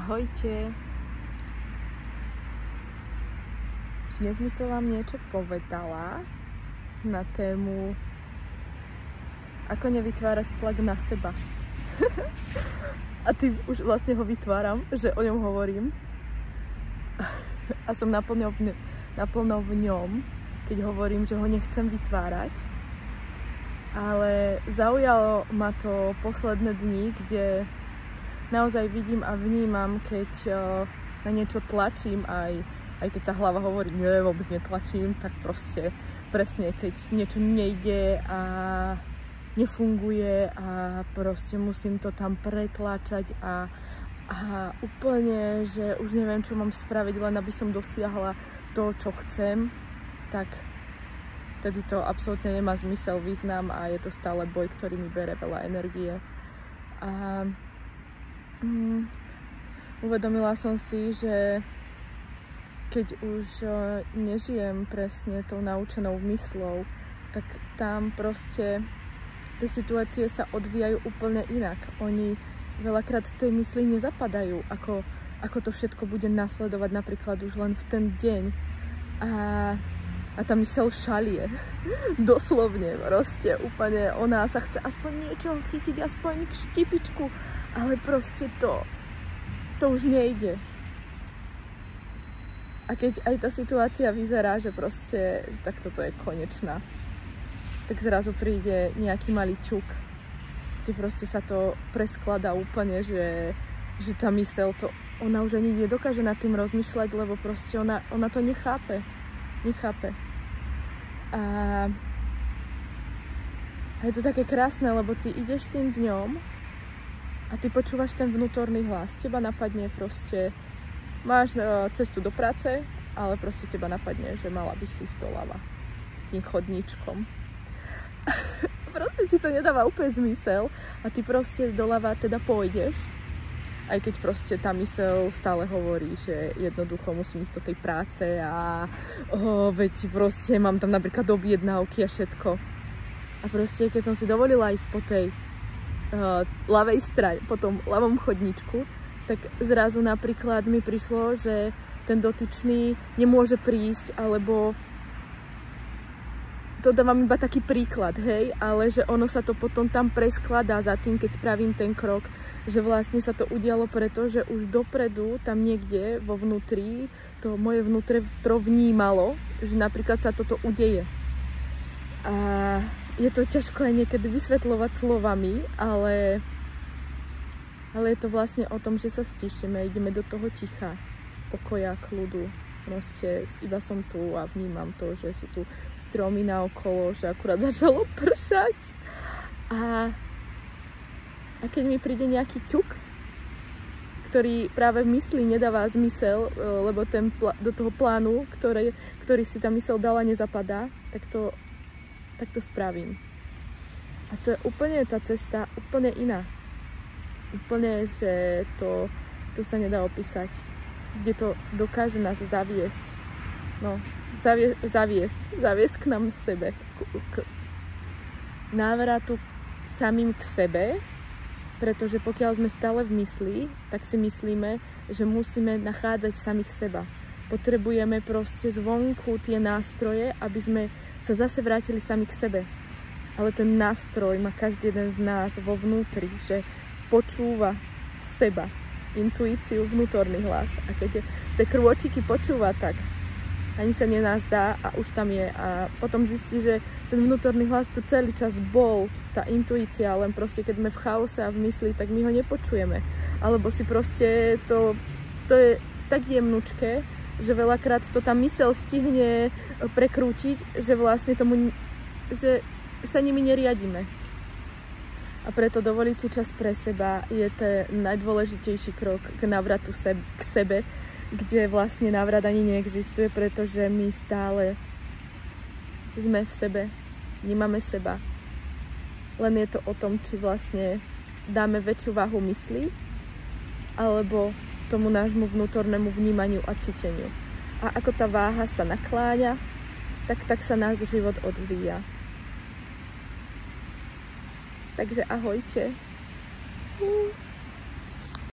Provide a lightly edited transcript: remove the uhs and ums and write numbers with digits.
Ahojte. Dnes by som vám niečo povedala na tému ako nevytvárať tlak na seba. A tým už vlastne ho vytváram, že o ňom hovorím. A som naplno v ňom, keď hovorím, že ho nechcem vytvárať. Ale zaujalo ma to posledné dni, kde naozaj vidím a vnímam, keď na niečo tlačím, aj keď tá hlava hovorí, nie, vôbec netlačím, tak proste presne, keď niečo nejde a nefunguje a proste musím to tam pretlačať a úplne, že už neviem, čo mám spraviť, len aby som dosiahla to, čo chcem, tak tedy to absolútne nemá zmysel, význam a je to stále boj, ktorý mi bere veľa energie. A uvedomila som si, že keď už nežijem presne tou naučenou myslou, tak tam proste tie situácie sa odvíjajú úplne inak. Oni veľakrát v tej mysli nezapadajú, ako to všetko bude nasledovať napríklad už len v ten deň. A tá myseľ šalie. Doslovne proste úplne ona sa chce aspoň niečo chytiť, aspoň štipičku, ale proste to už nejde. A keď aj tá situácia vyzerá, že proste, že tak toto je konečná, tak zrazu príde nejaký malý čuk, kde proste sa to preskladá úplne, že tá myseľ to, ona už ani nedokáže nad tým rozmýšľať, lebo proste ona to nechápe. A je to také krásne, lebo ty ideš tým dňom a ty počúvaš ten vnútorný hlas. Teba napadne proste, máš cestu do práce, ale proste teba napadne, že mala by si ísť doľava tým chodníčkom. Proste ti to nedáva úplne zmysel a ty proste doľava teda pôjdeš, aj keď proste tá myseľ stále hovorí, že jednoducho musím ísť do tej práce a veď proste mám tam napríklad objednávky a všetko. A proste keď som si dovolila ísť po tej ľavej strane, po tom ľavom chodníčku, tak zrazu napríklad mi prišlo, že ten dotyčný nemôže prísť, alebo to dávam iba taký príklad, hej, ale že ono sa to potom tam preskladá za tým, keď spravím ten krok, že vlastne sa to udialo preto, že už dopredu, tam niekde vo vnútri, to moje vnútre vnímalo, že napríklad sa toto udeje. A je to ťažko aj niekedy vysvetľovať slovami, ale je to vlastne o tom, že sa stíšime, ideme do toho ticha, pokoja, kľudu. Proste iba som tu a vnímam to, že sú tu stromy naokolo, že akurát začalo pršať. A keď mi príde nejaký ťuk, ktorý práve v mysli nedáva zmysel, lebo do toho plánu, ktorý si tá myseľ dala, nezapadá, tak to spravím. A to je úplne tá cesta, úplne iná. Úplne, že to sa nedá opísať. Kde to dokáže nás zaviesť. No, zaviesť k nám sebe. K návratu samým k sebe, pretože pokiaľ sme stále v mysli, tak si myslíme, že musíme nachádzať samých seba. Potrebujeme proste zvonku tie nástroje, aby sme sa zase vrátili sami k sebe. Ale ten nástroj má každý jeden z nás vo vnútri, že počúva seba, intuíciu, vnútorný hlas. A keď tie krôčiky počúva, tak ani sa nenazdá a už tam je. A potom zistí, že ten vnútorný hlas tu celý čas bol, tá intuícia, len proste keď sme v chaose a v mysli, tak my ho nepočujeme. Alebo si proste to je tak jemnučké, že veľakrát to tá myseľ stihne prekrútiť, že vlastne že sa nimi neriadíme. A preto dovoliť si čas pre seba je ten najdôležitejší krok k návratu k sebe, kde vlastne návrat ani neexistuje, pretože my stále sme v sebe, nemáme seba. Len je to o tom, či vlastne dáme väčšiu váhu mysli, alebo tomu nášmu vnútornému vnímaniu a cíteniu. A ako tá váha sa nakláňa, tak sa náš život odvíja. Takže ahojte.